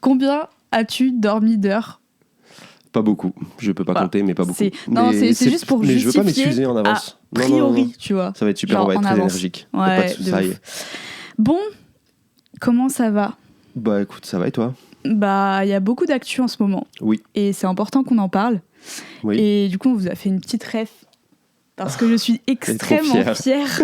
Combien as-tu dormi d'heures ? Pas beaucoup. Je peux pas compter, mais pas beaucoup. C'est juste pour justifier. Mais je veux pas justifier m'excuser en avance. A priori, non. tu vois. Ça va être super, genre on va être très avance. énergique. Ouais, pas de soucis. Bon, comment ça va ? Bah écoute, ça va et toi ? Bah, il y a beaucoup d'actu en ce moment. Oui. Et c'est important qu'on en parle. Oui. Et du coup, on vous a fait une petite ref. Parce que je suis extrêmement fière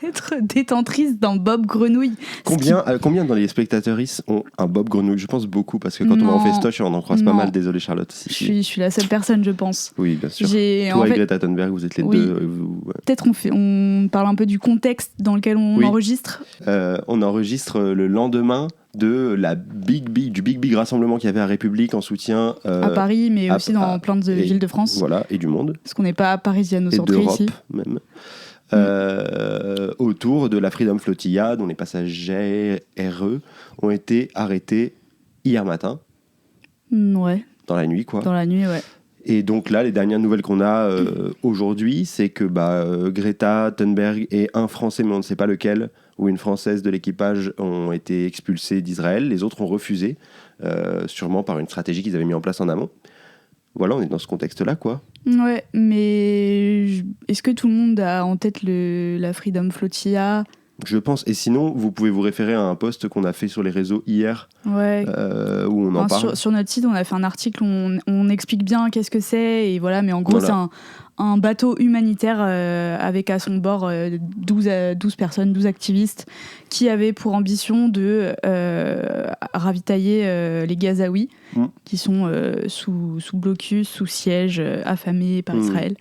d'être détentrice d'un Bob Grenouille. Combien dans les spectateuristes ont un Bob Grenouille ? Je pense beaucoup, parce que quand on va en festoche, on en croise pas mal. Désolé Charlotte. Je suis la seule personne, je pense. Oui, bien sûr. Toi et Greta Thunberg, vous êtes les deux. Ouais. Peut-être on parle un peu du contexte dans lequel on enregistre. On enregistre le lendemain de du big rassemblement qu'il y avait à République en soutien à Paris, mais aussi dans plein de villes de France. Voilà, et du monde. Parce qu'on n'est pas parisiano-centré ici. Et d'Europe même. Autour de la Freedom Flotilla, dont les passagers RE ont été arrêtés hier matin. Ouais. Dans la nuit, quoi. Dans la nuit, ouais. Et donc là, les dernières nouvelles qu'on a aujourd'hui, c'est que Greta Thunberg et un Français, mais on ne sait pas lequel, ou une Française de l'équipage ont été expulsés d'Israël. Les autres ont refusé, sûrement par une stratégie qu'ils avaient mis en place en amont. Voilà, on est dans ce contexte-là, quoi. Ouais, mais est-ce que tout le monde a en tête la Freedom Flotilla ? Je pense, et sinon, vous pouvez vous référer à un post qu'on a fait sur les réseaux hier, où on en parle. Sur notre site, on a fait un article où on explique bien qu'est-ce que c'est, et voilà, mais en gros, c'est un bateau humanitaire avec à son bord 12 personnes, 12 activistes, qui avaient pour ambition de ravitailler les Gazaouis, qui sont sous blocus, sous siège, affamés par Israël.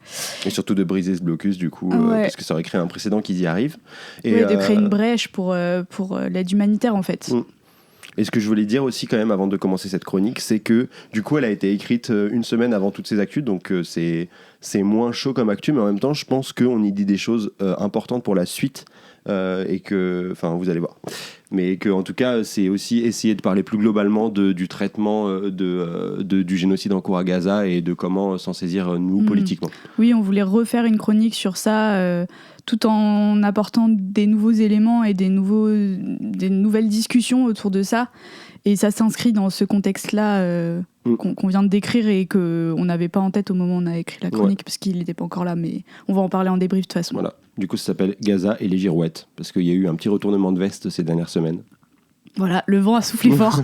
Et surtout de briser ce blocus, du coup, parce que ça aurait créé un précédent qu'ils y arrivent. Et de créer une brèche pour l'aide humanitaire, en fait. Et ce que je voulais dire aussi quand même avant de commencer cette chronique, c'est que du coup elle a été écrite une semaine avant toutes ces actus, donc c'est moins chaud comme actu, mais en même temps je pense qu'on y dit des choses importantes pour la suite, et que, enfin vous allez voir, mais que en tout cas c'est aussi essayer de parler plus globalement du traitement du génocide en cours à Gaza et de comment s'en saisir nous politiquement. Oui, on voulait refaire une chronique sur ça, tout en apportant des nouveaux éléments et des nouvelles discussions autour de ça. Et ça s'inscrit dans ce contexte-là qu'on vient de décrire et qu'on n'avait pas en tête au moment où on a écrit la chronique, parce qu'il n'était pas encore là, mais on va en parler en débrief de toute façon. Voilà. Du coup, ça s'appelle Gaza et les girouettes, parce qu'il y a eu un petit retournement de veste ces dernières semaines. Voilà, le vent a soufflé fort.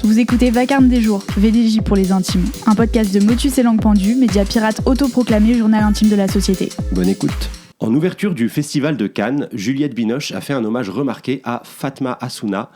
Vous écoutez Vacarme des jours, VDJ pour les intimes, un podcast de Motus et Langue Pendue, média pirate autoproclamé journal intime de la société. Bonne écoute. En ouverture du festival de Cannes, Juliette Binoche a fait un hommage remarqué à Fatma Hassouna,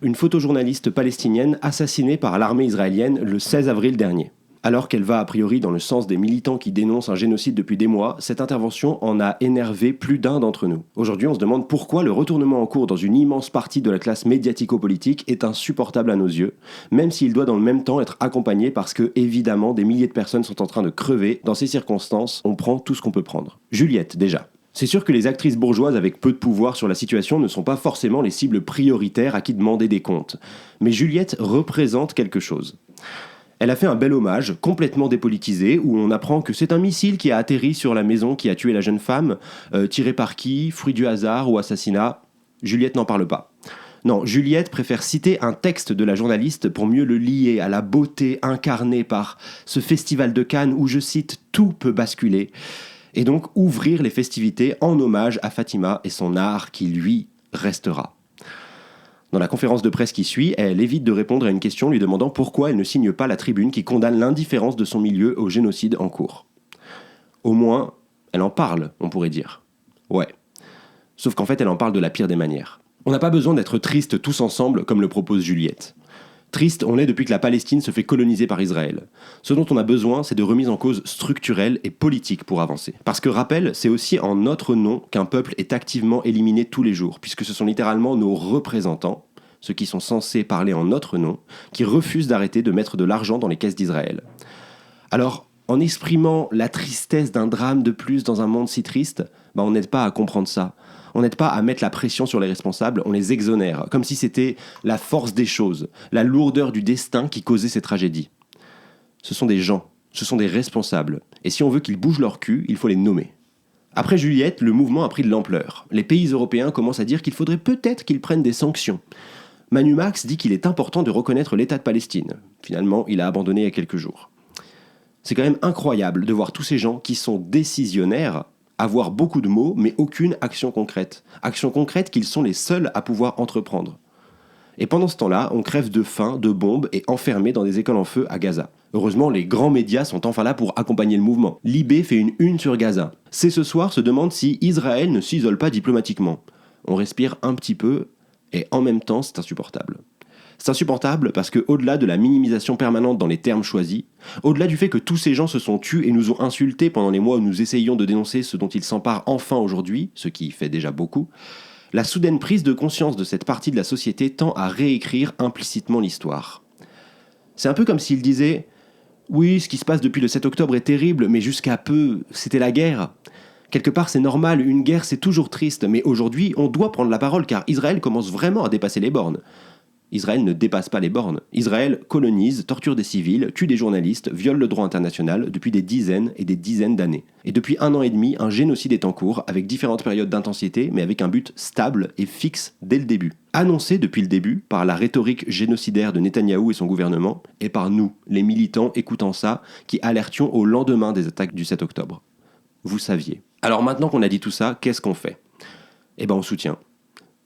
une photojournaliste palestinienne assassinée par l'armée israélienne le 16 avril dernier. Alors qu'elle va a priori dans le sens des militants qui dénoncent un génocide depuis des mois, cette intervention en a énervé plus d'un d'entre nous. Aujourd'hui, on se demande pourquoi le retournement en cours dans une immense partie de la classe médiatico-politique est insupportable à nos yeux, même s'il doit dans le même temps être accompagné parce que, évidemment, des milliers de personnes sont en train de crever. Dans ces circonstances, on prend tout ce qu'on peut prendre. Juliette, déjà. C'est sûr que les actrices bourgeoises avec peu de pouvoir sur la situation ne sont pas forcément les cibles prioritaires à qui demander des comptes. Mais Juliette représente quelque chose. Elle a fait un bel hommage, complètement dépolitisé, où on apprend que c'est un missile qui a atterri sur la maison qui a tué la jeune femme, tiré par qui, fruit du hasard ou assassinat. Juliette n'en parle pas. Non, Juliette préfère citer un texte de la journaliste pour mieux le lier à la beauté incarnée par ce festival de Cannes où, je cite, « tout peut basculer ». Et donc ouvrir les festivités en hommage à Fatima et son art qui, lui, restera. Dans la conférence de presse qui suit, elle évite de répondre à une question lui demandant pourquoi elle ne signe pas la tribune qui condamne l'indifférence de son milieu au génocide en cours. Au moins, elle en parle, on pourrait dire. Ouais. Sauf qu'en fait, elle en parle de la pire des manières. On n'a pas besoin d'être tristes tous ensemble, comme le propose Juliette. Triste, on l'est depuis que la Palestine se fait coloniser par Israël. Ce dont on a besoin, c'est de remise en cause structurelle et politique pour avancer. Parce que, rappel, c'est aussi en notre nom qu'un peuple est activement éliminé tous les jours, puisque ce sont littéralement nos représentants, ceux qui sont censés parler en notre nom, qui refusent d'arrêter de mettre de l'argent dans les caisses d'Israël. Alors, en exprimant la tristesse d'un drame de plus dans un monde si triste, on n'aide pas à comprendre ça. On n'aide pas à mettre la pression sur les responsables, on les exonère, comme si c'était la force des choses, la lourdeur du destin qui causait ces tragédies. Ce sont des gens, ce sont des responsables, et si on veut qu'ils bougent leur cul, il faut les nommer. Après Juliette, le mouvement a pris de l'ampleur. Les pays européens commencent à dire qu'il faudrait peut-être qu'ils prennent des sanctions. Manu Max dit qu'il est important de reconnaître l'État de Palestine. Finalement, il a abandonné il y a quelques jours. C'est quand même incroyable de voir tous ces gens qui sont décisionnaires avoir beaucoup de mots, mais aucune action concrète. Action concrète qu'ils sont les seuls à pouvoir entreprendre. Et pendant ce temps-là, on crève de faim, de bombes et enfermés dans des écoles en feu à Gaza. Heureusement, les grands médias sont enfin là pour accompagner le mouvement. Libé fait une une sur Gaza. C'est ce soir se demande si Israël ne s'isole pas diplomatiquement. On respire un petit peu et en même temps, c'est insupportable. C'est insupportable parce que, au-delà de la minimisation permanente dans les termes choisis, au-delà du fait que tous ces gens se sont tus et nous ont insultés pendant les mois où nous essayions de dénoncer ce dont ils s'emparent enfin aujourd'hui, ce qui fait déjà beaucoup, la soudaine prise de conscience de cette partie de la société tend à réécrire implicitement l'histoire. C'est un peu comme s'il disait « Oui, ce qui se passe depuis le 7 octobre est terrible, mais jusqu'à peu, c'était la guerre. Quelque part, c'est normal, une guerre c'est toujours triste, mais aujourd'hui, on doit prendre la parole car Israël commence vraiment à dépasser les bornes. » Israël ne dépasse pas les bornes. Israël colonise, torture des civils, tue des journalistes, viole le droit international depuis des dizaines et des dizaines d'années. Et depuis 1 an et demi, un génocide est en cours, avec différentes périodes d'intensité, mais avec un but stable et fixe dès le début. Annoncé depuis le début par la rhétorique génocidaire de Netanyahou et son gouvernement, et par nous, les militants écoutant ça, qui alertions au lendemain des attaques du 7 octobre. Vous saviez. Alors maintenant qu'on a dit tout ça, qu'est-ce qu'on fait ? Eh ben on soutient.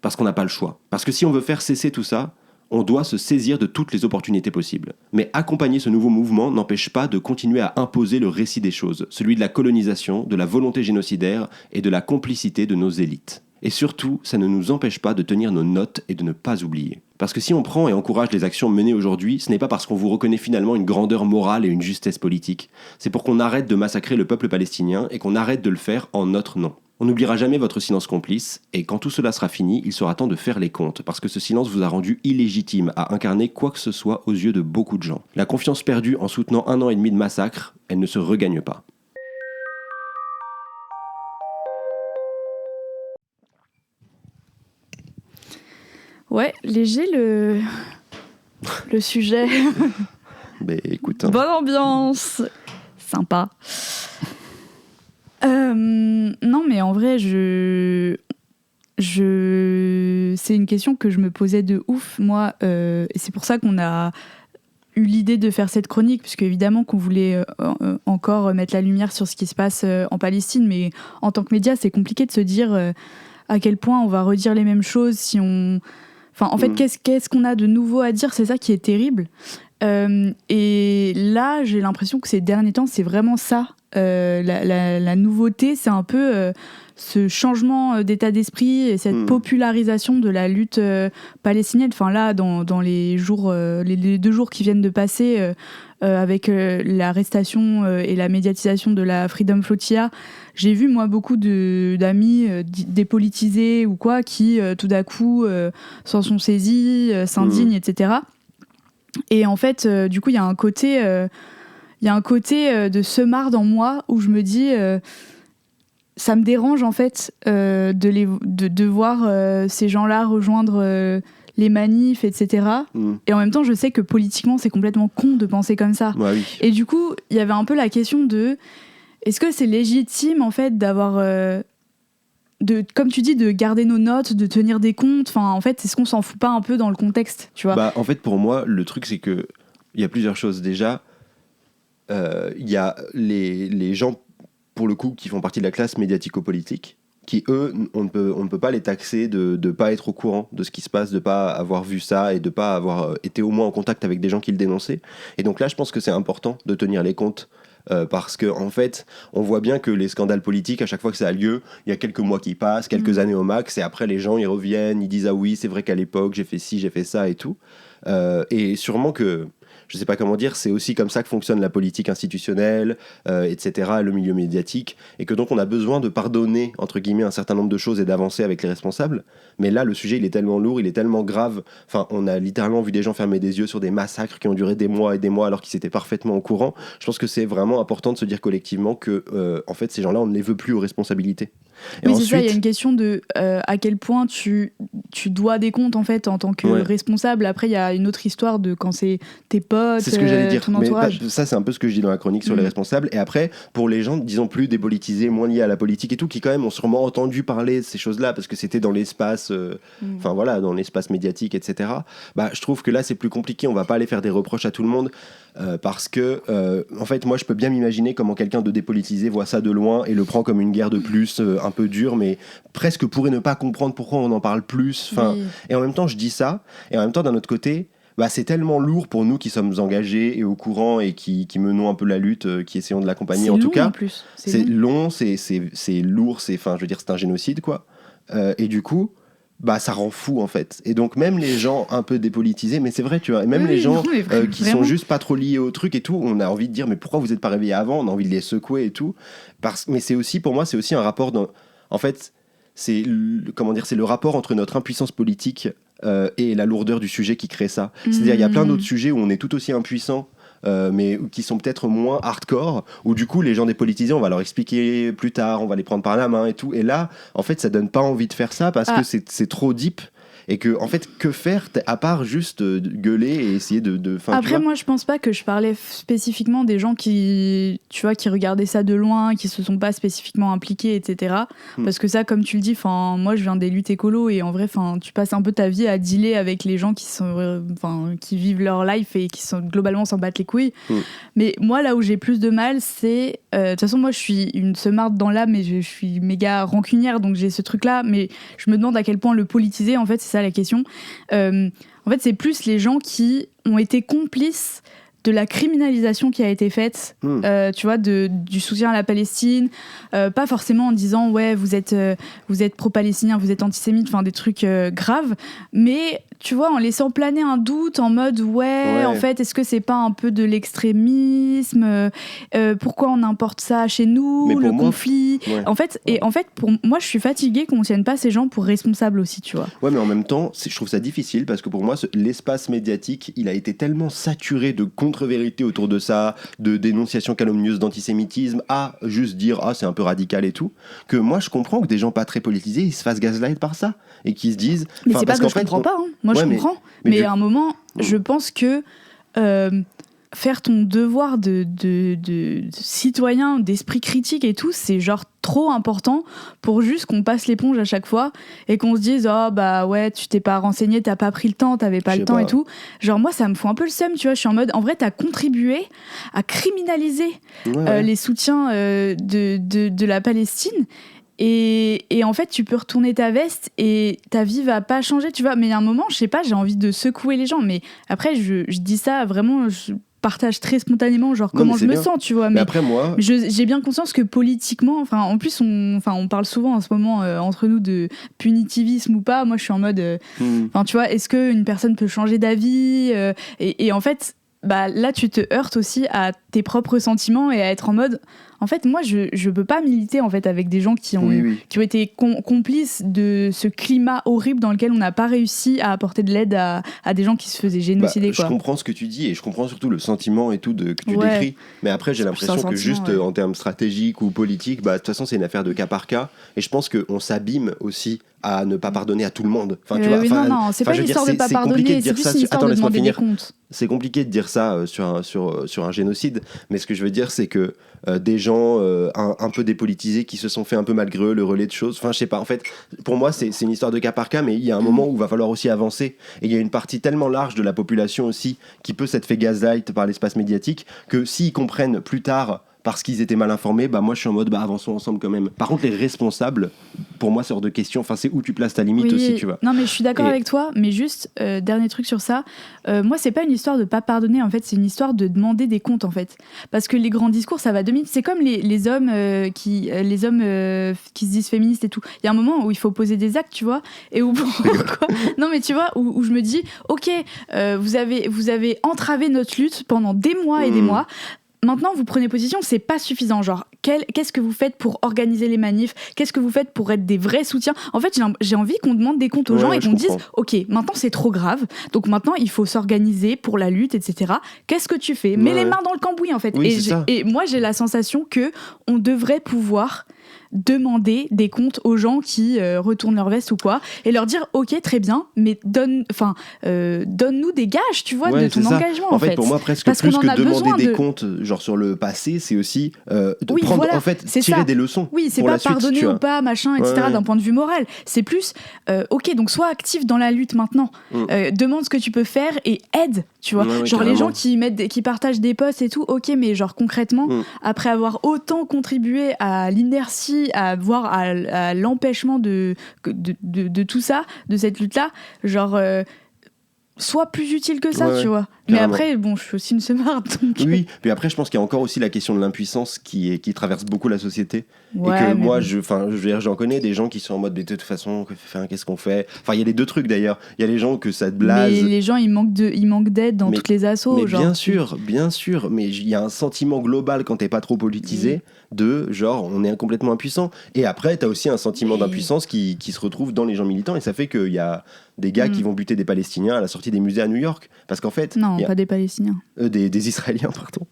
Parce qu'on n'a pas le choix. Parce que si on veut faire cesser tout ça, on doit se saisir de toutes les opportunités possibles. Mais accompagner ce nouveau mouvement n'empêche pas de continuer à imposer le récit des choses, celui de la colonisation, de la volonté génocidaire et de la complicité de nos élites. Et surtout, ça ne nous empêche pas de tenir nos notes et de ne pas oublier. Parce que si on prend et encourage les actions menées aujourd'hui, ce n'est pas parce qu'on vous reconnaît finalement une grandeur morale et une justesse politique. C'est pour qu'on arrête de massacrer le peuple palestinien et qu'on arrête de le faire en notre nom. On n'oubliera jamais votre silence complice, et quand tout cela sera fini, il sera temps de faire les comptes, parce que ce silence vous a rendu illégitime à incarner quoi que ce soit aux yeux de beaucoup de gens. La confiance perdue en soutenant 1 an et demi de massacre, elle ne se regagne pas. Ouais, léger le sujet. Ben écoute. Bonne ambiance. Sympa. Non, mais en vrai, c'est une question que je me posais de ouf, moi, et c'est pour ça qu'on a eu l'idée de faire cette chronique, puisque évidemment qu'on voulait encore mettre la lumière sur ce qui se passe en Palestine, mais en tant que média, c'est compliqué de se dire à quel point on va redire les mêmes choses si on... Enfin, en fait, qu'est-ce qu'on a de nouveau à dire ? C'est ça qui est terrible. Et là, j'ai l'impression que ces derniers temps, c'est vraiment ça. La nouveauté, c'est un peu ce changement d'état d'esprit et cette popularisation de la lutte palestinienne. Enfin là, dans les jours, les 2 jours qui viennent de passer, avec l'arrestation et la médiatisation de la Freedom Flotilla, j'ai vu moi beaucoup d'amis dépolitisés ou quoi qui tout d'un coup s'en sont saisis, s'indignent, etc. Et en fait, du coup, il y a un côté de semarde en moi où je me dis ça me dérange en fait de voir ces gens-là rejoindre les manifs, etc. Et en même temps, je sais que politiquement, c'est complètement con de penser comme ça. Ouais, oui. Et du coup, il y avait un peu la question de est-ce que c'est légitime en fait d'avoir comme tu dis, de garder nos notes, de tenir des comptes. Enfin, en fait, est-ce qu'on s'en fout pas un peu dans le contexte, tu vois ? Bah, en fait, pour moi, le truc, c'est que il y a plusieurs choses. Déjà, il y a les gens, pour le coup, qui font partie de la classe médiatico-politique, qui, eux, on ne peut pas les taxer de ne pas être au courant de ce qui se passe, de ne pas avoir vu ça et de ne pas avoir été au moins en contact avec des gens qui le dénonçaient. Et donc là, je pense que c'est important de tenir les comptes. Parce qu'en fait, on voit bien que les scandales politiques, à chaque fois que ça a lieu, il y a quelques mois qui passent, quelques années au max, et après les gens ils reviennent, ils disent ah oui, c'est vrai qu'à l'époque j'ai fait ci, j'ai fait ça et tout. Et sûrement que, je sais pas comment dire, c'est aussi comme ça que fonctionne la politique institutionnelle, etc., le milieu médiatique, et que donc on a besoin de pardonner, entre guillemets, un certain nombre de choses et d'avancer avec les responsables. Mais là, le sujet, il est tellement lourd, il est tellement grave. Enfin, on a littéralement vu des gens fermer des yeux sur des massacres qui ont duré des mois et des mois alors qu'ils étaient parfaitement au courant. Je pense que c'est vraiment important de se dire collectivement que, en fait, ces gens-là, on ne les veut plus aux responsabilités. Et oui, ensuite, c'est ça, il y a une question de à quel point tu dois des comptes en fait en tant que responsable. Après, il y a une autre histoire de quand c'est tes potes, c'est ce que j'allais dire. ton entourage. Mais ça, c'est un peu ce que je dis dans la chronique sur les responsables. Et après, pour les gens, disons plus dépolitisés, moins liés à la politique et tout, qui quand même ont sûrement entendu parler de ces choses-là parce que c'était dans l'espace, dans l'espace médiatique, etc. Bah, je trouve que là, c'est plus compliqué. On va pas aller faire des reproches à tout le monde. Parce que, en fait, moi, je peux bien m'imaginer comment quelqu'un de dépolitisé voit ça de loin et le prend comme une guerre de plus, un peu dure, mais presque pourrait ne pas comprendre pourquoi on en parle plus. Et en même temps, je dis ça, et en même temps, d'un autre côté, c'est tellement lourd pour nous qui sommes engagés et au courant et qui menons un peu la lutte, qui essayons de l'accompagner. En tout cas, en plus. C'est lourd, c'est un génocide, quoi. Et du coup, ça rend fou en fait. Et donc même les gens un peu dépolitisés, mais c'est vrai, tu vois, et même les gens qui sont juste pas trop liés au truc et tout, on a envie de dire mais pourquoi vous êtes pas réveillés avant, on a envie de les secouer et tout. Mais c'est aussi, pour moi, c'est aussi un rapport en fait, c'est le rapport entre notre impuissance politique et la lourdeur du sujet qui crée ça. C'est-à-dire il y a plein d'autres sujets où on est tout aussi impuissant, mais qui sont peut-être moins hardcore, où du coup les gens dépolitisés, on va leur expliquer plus tard, on va les prendre par la main et tout, et là en fait ça donne pas envie de faire ça parce que c'est trop deep. Et que, en fait, que faire à part juste gueuler et essayer de Après, moi, je pense pas que je parlais spécifiquement des gens qui regardaient ça de loin, qui se sont pas spécifiquement impliqués, etc. Parce que ça, comme tu le dis, moi, je viens des luttes écolo et en vrai, tu passes un peu ta vie à dealer avec les gens qui vivent leur life et qui sont globalement s'en battent les couilles. Mais moi, là où j'ai plus de mal, c'est de toute façon, moi, je suis une semarde dans l'âme et je suis méga rancunière, donc j'ai ce truc-là. Mais je me demande à quel point le politiser, en fait, c'est ça la question. En fait, c'est plus les gens qui ont été complices de la criminalisation qui a été faite, tu vois, du soutien à la Palestine, pas forcément en disant ouais vous êtes pro-palestinien, vous êtes antisémite, enfin des trucs graves, mais tu vois, en laissant planer un doute en mode ouais. En fait, est-ce que c'est pas un peu de l'extrémisme, pourquoi on importe ça chez nous, le conflit, en fait, et en fait pour moi je suis fatiguée qu'on ne tienne pas ces gens pour responsables aussi, tu vois. Ouais, mais en même temps je trouve ça difficile parce que pour moi l'espace médiatique il a été tellement saturé de contre-vérités autour de ça, de dénonciations calomnieuses d'antisémitisme, à juste dire c'est un peu radical et tout, que moi je comprends que des gens pas très politisés ils se fassent gaslight par ça et qu'ils se disent mais c'est pas que je comprends pas, hein. Moi je comprends, mais à un moment je pense que faire ton devoir de citoyen, d'esprit critique et tout, c'est genre trop important pour juste qu'on passe l'éponge à chaque fois et qu'on se dise ouais, tu t'es pas renseigné, t'as pas pris le temps, t'avais pas le temps et tout. Genre moi ça me fout un peu le seum, tu vois, je suis en mode en vrai t'as contribué à criminaliser les soutiens de la Palestine. Et en fait, tu peux retourner ta veste et ta vie va pas changer, tu vois. Mais il y a un moment, je sais pas, j'ai envie de secouer les gens. Mais après, je dis ça vraiment, je partage très spontanément, genre comment je me sens, tu vois. Mais après, moi... j'ai bien conscience que politiquement, en plus, on parle souvent en ce moment entre nous de punitivisme ou pas. Moi, je suis en mode, tu vois, est-ce qu'une personne peut changer d'avis et en fait, là, tu te heurtes aussi à tes propres sentiments et à être en mode... En fait, moi, je peux pas militer en fait avec des gens qui ont été complices de ce climat horrible dans lequel on n'a pas réussi à apporter de l'aide à des gens qui se faisaient génocider. Je comprends ce que tu dis et je comprends surtout le sentiment et tout que tu décris. Mais après, j'ai l'impression que juste en termes stratégiques ou politiques, de toute façon, c'est une affaire de cas par cas. Et je pense qu'on s'abîme aussi à ne pas pardonner à tout le monde. Non, c'est pas une histoire de pas pardonner, c'est juste une histoire de demander des comptes. C'est compliqué de dire ça sur un génocide, mais ce que je veux dire, c'est que des gens un peu dépolitisés qui se sont fait un peu malgré eux le relais de choses. Enfin, je sais pas. En fait, pour moi, c'est une histoire de cas par cas, mais il y a un moment où il va falloir aussi avancer. Et il y a une partie tellement large de la population aussi qui peut s'être fait gaslight par l'espace médiatique que s'ils comprennent plus tard parce qu'ils étaient mal informés, moi je suis en mode avançons ensemble quand même. Par contre, les responsables, pour moi, c'est hors de question. Enfin, c'est où tu places ta limite aussi, tu vois. Non, mais je suis d'accord avec toi, mais juste, dernier truc sur ça, moi, c'est pas une histoire de pas pardonner, en fait, c'est une histoire de demander des comptes, en fait. Parce que les grands discours, ça va 2 minutes. C'est comme les hommes qui se disent féministes et tout. Il y a un moment où il faut poser des actes, tu vois, et où non, mais tu vois, où je me dis, ok, vous avez entravé notre lutte pendant des mois et des mois. Maintenant, vous prenez position, c'est pas suffisant. Genre, qu'est-ce que vous faites pour organiser les manifs ? Qu'est-ce que vous faites pour être des vrais soutiens ? En fait, j'ai envie qu'on demande des comptes aux gens et qu'on dise, ok, maintenant c'est trop grave, donc maintenant il faut s'organiser pour la lutte, etc. Qu'est-ce que tu fais ? Mets les mains dans le cambouis, en fait. Oui, et moi, j'ai la sensation que on devrait pouvoir demander des comptes aux gens qui retournent leur veste ou quoi, et leur dire ok très bien, mais donne-nous des gages, tu vois, de ton engagement en fait. Pour moi, presque parce plus qu'on en que a demander besoin des comptes genre sur le passé, c'est aussi prendre, voilà, en fait, tirer des leçons. Oui, c'est pour pas la suite, pardonner ou pas, machin, etc. D'un point de vue moral. C'est plus, ok, donc sois actif dans la lutte maintenant. Demande ce que tu peux faire et aide, tu vois. Genre carrément. les gens qui partagent des posts et tout, ok, mais genre concrètement, après avoir autant contribué à l'inertie, voire à l'empêchement de tout ça, de cette lutte-là, genre... soit plus utile que ça, tu vois. Mais après, bon, je suis aussi une semarde. Donc... Oui, puis après, je pense qu'il y a encore aussi la question de l'impuissance qui traverse beaucoup la société. Ouais, et que moi, bon. j'en connais des gens qui sont en mode, de toute façon, qu'est-ce qu'on fait ? Enfin, il y a les deux trucs d'ailleurs. Il y a les gens que ça te blase. Mais les gens, ils manquent d'aide dans toutes les assos. Mais genre. bien sûr. Mais il y a un sentiment global quand t'es pas trop politisé de genre, on est complètement impuissant. Et après, t'as aussi un sentiment d'impuissance qui se retrouve dans les gens militants. Et ça fait qu'il y a des gars qui vont buter des Palestiniens à la sortie des musées à New York. Parce qu'en fait... Non, pas des Palestiniens. Des Israéliens, pardon.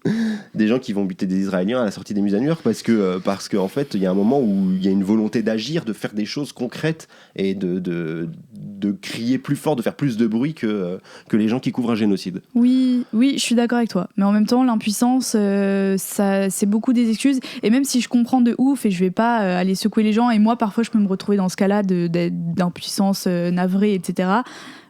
Des gens qui vont buter des Israéliens à la sortie des musées à New York parce que en fait, il y a un moment où il y a une volonté d'agir, de faire des choses concrètes et de crier plus fort, de faire plus de bruit que les gens qui couvrent un génocide. Oui, je suis d'accord avec toi. Mais en même temps, l'impuissance, ça, c'est beaucoup des excuses. Et même si je comprends de ouf et je vais pas aller secouer les gens, et moi, parfois, je peux me retrouver dans ce cas-là d'impuissance navrée, etc.,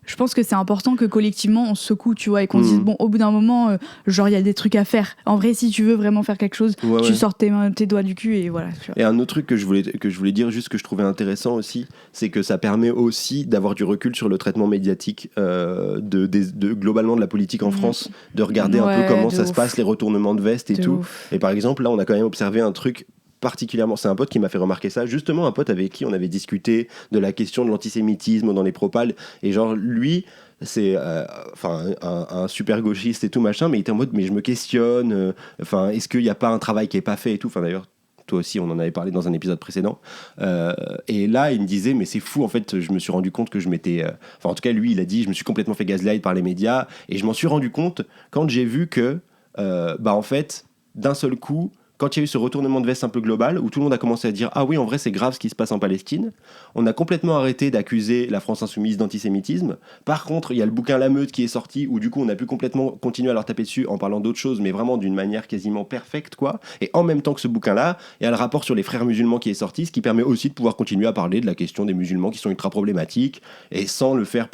je pense que c'est important que collectivement on se secoue, tu vois, et qu'on dise bon, au bout d'un moment, genre il y a des trucs à faire. En vrai, si tu veux vraiment faire quelque chose, tu sors tes doigts du cul et voilà. Tu vois. Et un autre truc que je voulais dire, juste que je trouvais intéressant aussi, c'est que ça permet aussi d'avoir du recul sur le traitement médiatique globalement de la politique en France, de regarder un peu comment ça se passe, les retournements de veste et tout. Et par exemple, là, on a quand même observé un truc particulièrement, c'est un pote qui m'a fait remarquer ça, justement un pote avec qui on avait discuté de la question de l'antisémitisme dans les propals, et genre lui c'est un super gauchiste et tout machin, mais il était en mode mais je me questionne, est-ce qu'il n'y a pas un travail qui est pas fait et tout, d'ailleurs toi aussi on en avait parlé dans un épisode précédent, et là il me disait mais c'est fou, en fait je me suis rendu compte que je m'étais en tout cas lui il a dit je me suis complètement fait gaslight par les médias, et je m'en suis rendu compte quand j'ai vu que en fait d'un seul coup, quand il y a eu ce retournement de veste un peu global, où tout le monde a commencé à dire « Ah oui, en vrai, c'est grave ce qui se passe en Palestine », on a complètement arrêté d'accuser la France insoumise d'antisémitisme. Par contre, il y a le bouquin La Meute qui est sorti, où du coup, on a pu complètement continuer à leur taper dessus en parlant d'autres choses, mais vraiment d'une manière quasiment perfecte, quoi. Et en même temps que ce bouquin-là, il y a le rapport sur les frères musulmans qui est sorti, ce qui permet aussi de pouvoir continuer à parler de la question des musulmans qui sont ultra problématiques, et sans le faire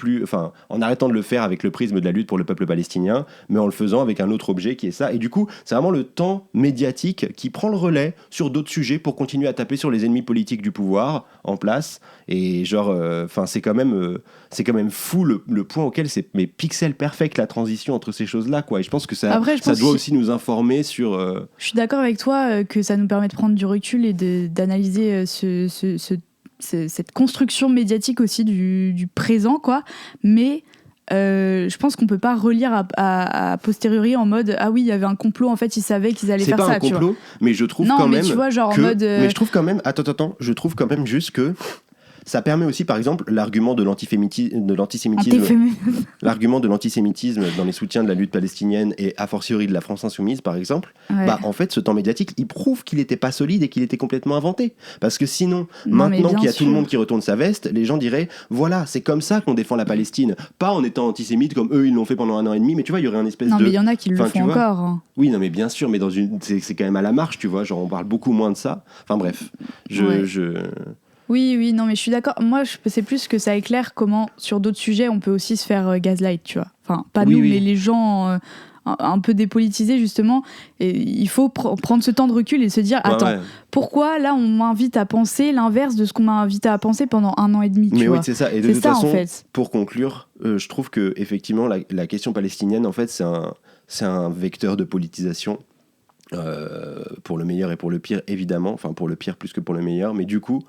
en arrêtant de le faire avec le prisme de la lutte pour le peuple palestinien, mais en le faisant avec un autre objet qui est ça. Et du coup, c'est vraiment le temps médiatique qui prend le relais sur d'autres sujets pour continuer à taper sur les ennemis politiques du pouvoir en place. Et genre, c'est quand même fou le point auquel c'est pixel perfect la transition entre ces choses-là, quoi. Et je pense que ça doit aussi nous informer sur... Je suis d'accord avec toi que ça nous permet de prendre du recul et d'analyser cette construction médiatique aussi du présent, quoi. Mais... je pense qu'on peut pas relire à posteriori en mode ah oui il y avait un complot, en fait ils savaient qu'ils allaient faire ça. C'est pas un complot, mais je trouve tu vois, genre que, en mode mais je trouve quand même je trouve quand même juste que ça permet aussi, par exemple, l'argument de l'antisémitisme, l'argument de l'antisémitisme dans les soutiens de la lutte palestinienne et a fortiori de la France insoumise, par exemple. En fait, ce temps médiatique, il prouve qu'il n'était pas solide et qu'il était complètement inventé. Parce que sinon, maintenant qu'il y a tout le monde qui retourne sa veste, les gens diraient, voilà, c'est comme ça qu'on défend la Palestine. Pas en étant antisémite comme eux, ils l'ont fait pendant 1 an et demi, mais tu vois, il y aurait un espèce de... Non, mais il y en a qui le font encore. Hein. Oui, non, mais bien sûr, mais c'est quand même à la marge, tu vois, genre on parle beaucoup moins de ça. Enfin bref, Oui, non, mais je suis d'accord. Moi, c'est plus que ça éclaire comment, sur d'autres sujets, on peut aussi se faire gaslight, tu vois. Enfin, pas nous, mais les gens un peu dépolitisés, justement. Et il faut prendre ce temps de recul et se dire, pourquoi là, on m'invite à penser l'inverse de ce qu'on m'a invité à penser pendant 1 an et demi, tu vois. Oui, c'est ça. Et de toute façon, pour conclure, je trouve que effectivement, la question palestinienne, en fait, c'est un vecteur de politisation. Pour le meilleur et pour le pire, évidemment, enfin pour le pire plus que pour le meilleur, mais du coup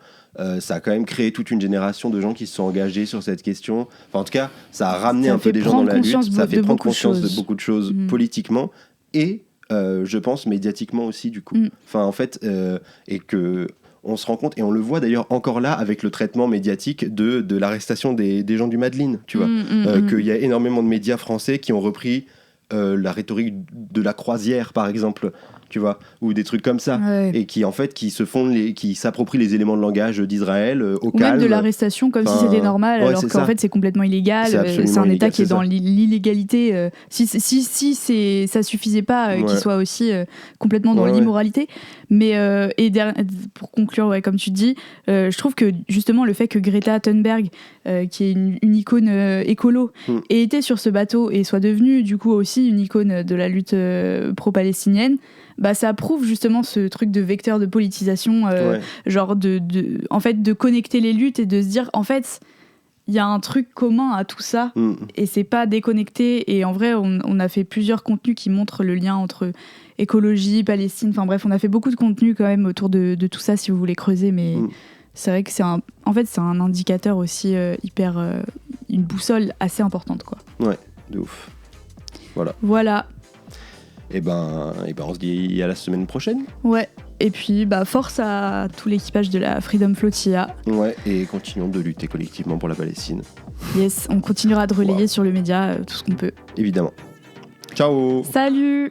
ça a quand même créé toute une génération de gens qui se sont engagés sur cette question. En tout cas, ça a ramené un peu des gens dans la lutte, ça a fait prendre conscience de beaucoup de choses politiquement et je pense médiatiquement aussi, du coup. En fait, et que on se rend compte, et on le voit d'ailleurs encore là avec le traitement médiatique de l'arrestation des gens du Madeleine, tu vois, qu'il y a énormément de médias français qui ont repris la rhétorique de la croisière, par exemple, tu vois, ou des trucs comme ça, Ouais. et qui en fait qui s'approprient les éléments de langage d'Israël au Ou calme. même de l'arrestation comme si Enfin, c'était normal, ouais, alors c'est qu'en ça. fait c'est complètement illégal. C'est absolument C'est un illégal, État qui est c'est dans ça. l'illégalité. Si ça suffisait pas Ouais. qu'il soit aussi complètement dans Ouais, ouais. l'immoralité. Mais pour conclure, ouais, comme tu dis, je trouve que justement le fait que Greta Thunberg, qui est une icône écolo, ait été sur ce bateau et soit devenue du coup aussi une icône de la lutte pro-palestinienne, bah ça prouve justement ce truc de vecteur de politisation, Ouais. genre en fait de connecter les luttes et de se dire en fait il y a un truc commun à tout ça et c'est pas déconnecté. Et en vrai on a fait plusieurs contenus qui montrent le lien entre écologie, Palestine, enfin bref on a fait beaucoup de contenus quand même autour de tout ça si vous voulez creuser, mais c'est vrai que c'est un indicateur aussi hyper une boussole assez importante quoi. Ouais, de ouf. Voilà. Et ben on se dit à la semaine prochaine. Ouais. Et puis force à tout l'équipage de la Freedom Flotilla. Ouais, et continuons de lutter collectivement pour la Palestine. Yes, on continuera de relayer sur le média tout ce qu'on peut. Évidemment. Ciao. Salut.